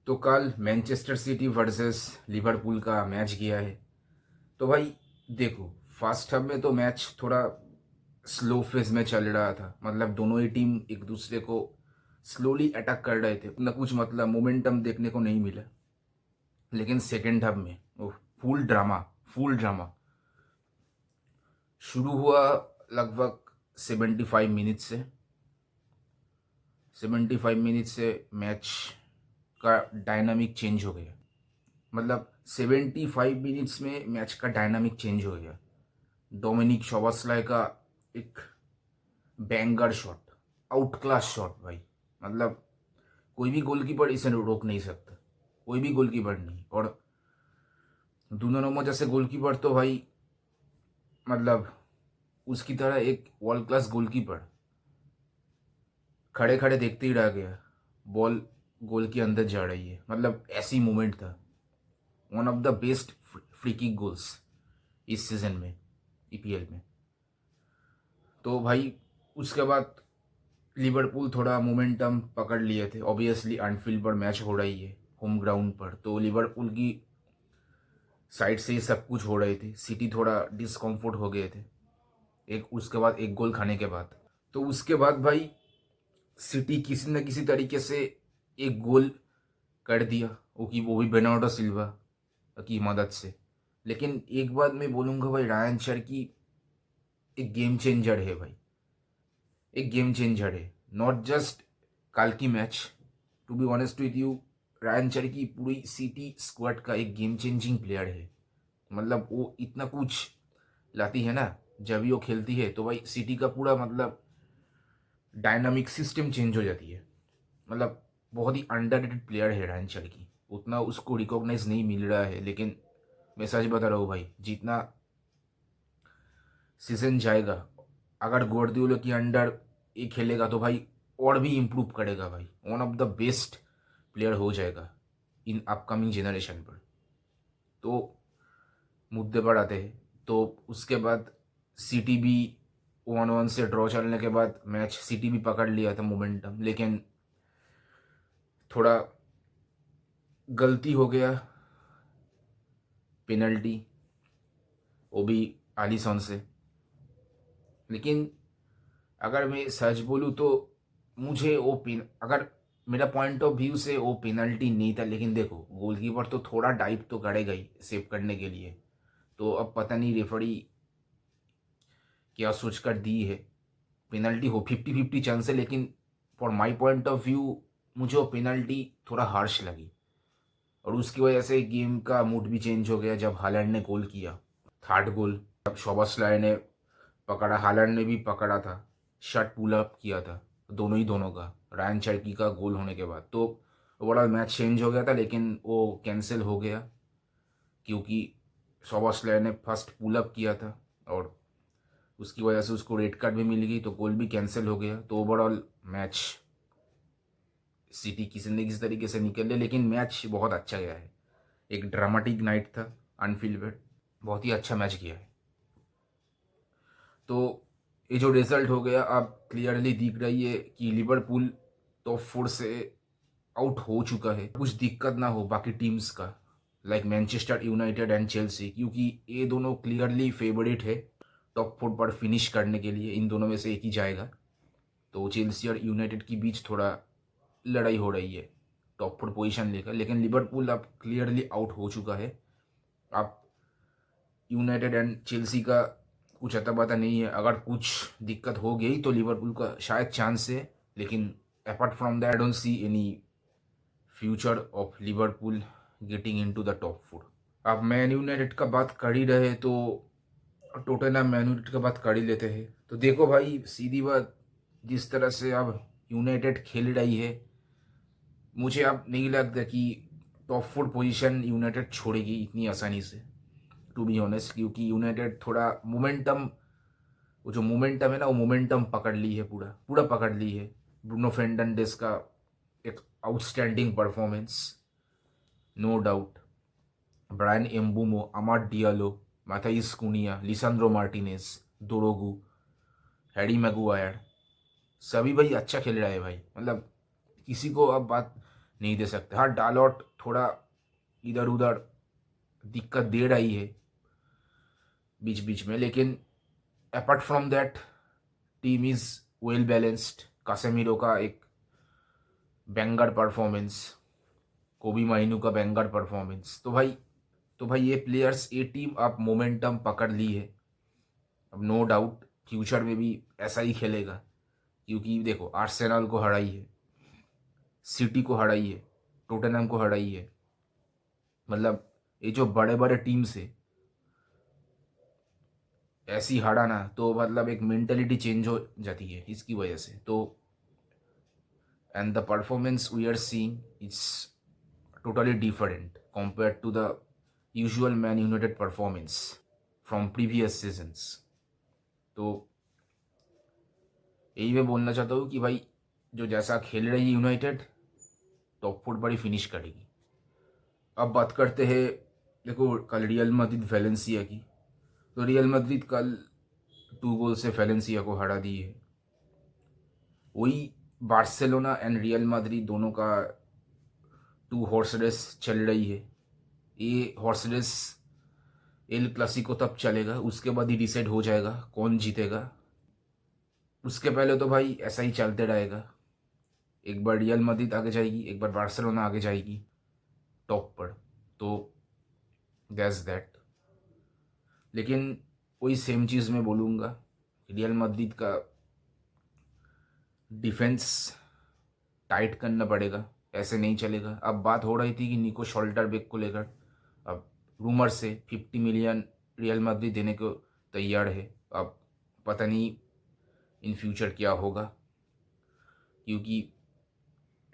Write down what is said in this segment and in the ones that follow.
तो कल Manchester city versus Liverpool का मैच गया है। तो भाई देखो, फर्स्ट हाफ में तो मैच थोड़ा स्लो फेज में चल रहा था। मतलब दोनों ही टीम एक दूसरे को स्लोली अटैक कर रहे थे, ना कुछ मतलब मोमेंटम देखने को नहीं मिला। लेकिन सेकेंड हाफ में ओह, फुल ड्रामा, फुल ड्रामा शुरू हुआ। लगभग 75 मिनट से 75 मिनट से मैच का डायनामिक चेंज हो गया। मतलब 75 मिनट्स में मैच का डायनामिक चेंज हो गया। डोमिनिक शोबोस्लाय का एक banger shot, out class shot भाई। मतलब कोई भी गोलकीपर इसे रोक नहीं सकता, कोई भी गोलकीपर नहीं। और दूनो नोमो जैसे गोलकीपर तो भाई, मतलब उसकी तरह एक वर्ल्ड क्लास गोलकीपर खड़े खड़े देखते ही रह गया। बॉल गोल के अंदर जा रही है, मतलब ऐसी मोमेंट था। One of the best free kick goals इस सीजन में, ईपीएल में। तो भाई उसके बाद लिवरपूल थोड़ा मोमेंटम पकड़ लिए थे। ऑब्वियसली एंफील्ड पर मैच हो रही है, होम ग्राउंड पर, तो लिवरपूल की साइड से ही सब कुछ हो रही थी। सिटी थोड़ा डिस्कम्फर्ट हो गए थे एक उसके बाद, एक गोल खाने के बाद। तो उसके बाद भाई सिटी किसी न किसी तरीके से एक गोल कर दिया, वो भी बेर्नार्डो सिल्वा की मदद से। लेकिन एक बात मैं बोलूँगा भाई, रायन शर्की एक गेम चेंजर है भाई, एक गेम चेंजर है। नॉट जस्ट कल की match, to be honest with you, Rayan Cherki पूरी सिटी स्क्वाड का एक गेम चेंजिंग प्लेयर है। मतलब वो इतना कुछ लाती है ना, जब भी वो खेलती है तो भाई सिटी का पूरा मतलब डायनामिक सिस्टम चेंज हो जाती है। मतलब बहुत ही अंडररेटेड प्लेयर है रायन शर्की, उतना उसको रिकॉग्नाइज नहीं मिल रहा है। लेकिन मैं सच बता रहा हूँ भाई, जितना सीजन जाएगा, अगर गुआर्डियोला के अंडर ये खेलेगा तो भाई और भी इम्प्रूव करेगा भाई। One of the best player हो जाएगा इन अपकमिंग जनरेशन पर। तो मुद्दे पर आते हैं। तो उसके बाद सिटी भी 1-1 से ड्रॉ चलने के बाद मैच सिटी भी पकड़ लिया था मोमेंटम। लेकिन थोड़ा गलती हो गया, पेनल्टी, वो भी आलिसन से। लेकिन अगर मैं सच बोलूँ तो मुझे वो पिन, अगर मेरा पॉइंट ऑफ व्यू से वो पेनल्टी नहीं था। लेकिन देखो, गोलकीपर तो थोड़ा डाइव तो करेगा ही सेव करने के लिए। तो अब पता नहीं रेफरी क्या सोच कर दी है। पेनल्टी हो 50-50 चांस है, लेकिन for my point of view मुझे वो पेनल्टी थोड़ा हार्श लगी। और उसकी वजह से गेम का मूड भी चेंज हो गया जब हालैंड ने गोल किया, थर्ड गोल। जब शोबोस्लाय ने पकड़ा, हालैंड ने भी पकड़ा था, शट पुल अप किया था, दोनों का रायन चर्की का गोल होने के बाद। तो ओवरऑल मैच चेंज हो गया था, लेकिन वो कैंसिल हो गया क्योंकि शोबोस्लाय ने फर्स्ट पुल अप किया था और उसकी वजह से उसको रेड कार्ड भी मिल गई, तो गोल भी कैंसिल हो गया। तो ओवरऑल मैच सिटी किसी न किसी तरीके से निकल लिया। लेकिन मैच बहुत अच्छा गया है, एक ड्रामेटिक नाइट था अनफील्ड पर, बहुत ही अच्छा मैच किया है। तो ये जो रिजल्ट हो गया, अब क्लियरली दिख रही है कि लिवरपूल टॉप 4 से आउट हो चुका है। कुछ दिक्कत ना हो बाकी टीम्स का, like Manchester United and Chelsea, क्योंकि ये दोनों क्लियरली फेवरेट है टॉप 4 पर फिनिश करने के लिए। इन दोनों में से एक ही जाएगा। तो चेल्सी और यूनाइटेड के बीच थोड़ा लड़ाई हो रही है टॉप 4 पोजीशन लेकर। लेकिन लिवरपूल अब क्लियरली आउट हो चुका है। अब यूनाइटेड एंड चेल्सी का कुछ अता पता नहीं है। अगर कुछ दिक्कत हो गई तो लिवरपूल का शायद चांस है। लेकिन apart from that, I don't see any future of Liverpool getting into the top 4। अब मैन यूनाइटेड का बात कर ही रहे तो टोटनहम मैन यूनाइटेड का बात कर ही लेते हैं। तो देखो भाई, सीधी बात, जिस तरह से अब यूनाइटेड खेल रही है, मुझे अब नहीं लगता कि टॉप 4 पोजीशन यूनाइटेड छोड़ेगी इतनी आसानी से, टू बी ऑनेस्ट। क्योंकि यूनाइटेड थोड़ा मोमेंटम, वो जो मोमेंटम है ना, वो मोमेंटम पकड़ ली है, पूरा पूरा पकड़ ली है। ब्रूनो फेर्नांडिस का एक outstanding performance, no doubt. Bryan Mbeumo, Amad Diallo, Matheus Cunha, Lisandro Martinez, Dorgu, Harry Maguire, सभी भाई अच्छा खेल रहा है भाई। मतलब किसी को अब बात नहीं दे सकते। हाँ, डालॉट थोड़ा इधर उधर दिक्कत दे रही है बीच बीच में, लेकिन apart from that team is well balanced. कासेमीरो का एक बैंगर परफॉर्मेंस, कोबी माइनू का बैंगर परफॉर्मेंस। तो भाई ये प्लेयर्स, ये टीम अब मोमेंटम पकड़ ली है। अब नो डाउट फ्यूचर में भी ऐसा ही खेलेगा, क्योंकि देखो आर्सेनल को हराई है, सिटी को हराई है, टोटनहम को हराई है। मतलब ये जो बड़े बड़े टीम से ऐसी हारा ना, तो मतलब एक मेंटेलिटी चेंज हो जाती है इसकी वजह से। तो and the performance we are seeing is totally different compared to the usual Man United performance from previous seasons। तो यही मैं बोलना चाहता हूँ कि भाई जो जैसा खेल रही है यूनाइटेड, टॉप फोर पर ही फिनिश करेगी। अब बात करते हैं, देखो कल रियल मैड्रिड वेलेंसिया की, तो रियल मैड्रिड कल 2 गोल से वेलेंसिया को हरा दी है। वही बार्सिलोना एंड रियल मैड्रिड दोनों का 2 हॉर्स रेस चल रही है। ये हॉर्स रेस एल क्लासिको तब चलेगा, उसके बाद ही डिसाइड हो जाएगा कौन जीतेगा। उसके पहले तो भाई ऐसा ही चलते रहेगा, एक बार रियल मैड्रिड आगे जाएगी, एक बार बार्सिलोना आगे जाएगी टॉप पर। तो दैट्स दैट। लेकिन वही सेम चीज़ मैं बोलूँगा, रियल मैड्रिड का डिफेंस टाइट करना पड़ेगा, ऐसे नहीं चलेगा। अब बात हो रही थी कि निको शॉल्टरबेक को लेकर, अब रूमर से 50 मिलियन रियल मैड्रिड देने को तैयार है। अब पता नहीं इन फ्यूचर क्या होगा, क्योंकि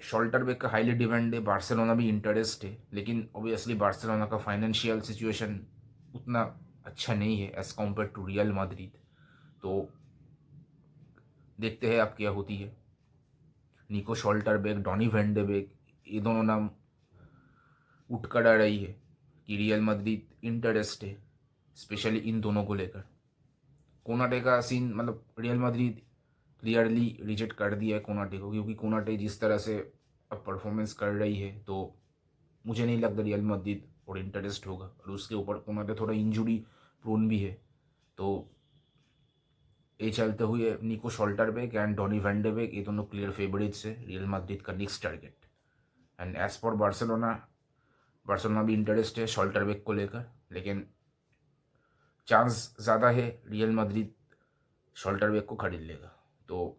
शॉल्टरबेक का हाईली डिमांड है, बार्सिलोना भी इंटरेस्ट है, लेकिन ऑब्वियसली बार्सिलोना का फाइनेंशियल सिचुएशन उतना अच्छा नहीं है as compare to Real Madrid. तो देखते हैं अब क्या होती है। निको शॉल्टरबेक, डॉनी वेंडेबेक, ये दोनों नाम उठ कर आ रही है कि रियल मैड्रिड इंटरेस्ट है, स्पेशली इन दोनों को लेकर। कोनाटे का सीन, मतलब रियल मैड्रिड क्लियरली रिजेक्ट कर दिया है कोनाटे को, क्योंकि कोनाटे जिस तरह से अब परफॉर्मेंस कर रही है, तो मुझे नहीं लगता रियल मैड्रिड और इंटरेस्ट होगा। और उसके ऊपर कोनाटे थोड़ा इंजुरी प्रोन भी है। तो ये चलते हुए निको शॉल्टरबेक एंड डॉनी वैंडेबेक, ये दोनों क्लियर फेवरेट्स है रियल मैड्रिड का next target. And as for Barcelona, Barcelona भी इंटरेस्ट है शॉल्टरबेक को लेकर, लेकिन चांस ज़्यादा है रियल मैड्रिड शॉल्टरबेक को खरीद लेगा। तो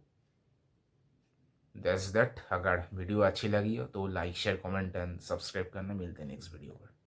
दैट्स दैट। अगर वीडियो अच्छी लगी हो तो like share comment and subscribe करना। मिलते हैं नेक्स्ट वीडियो पर।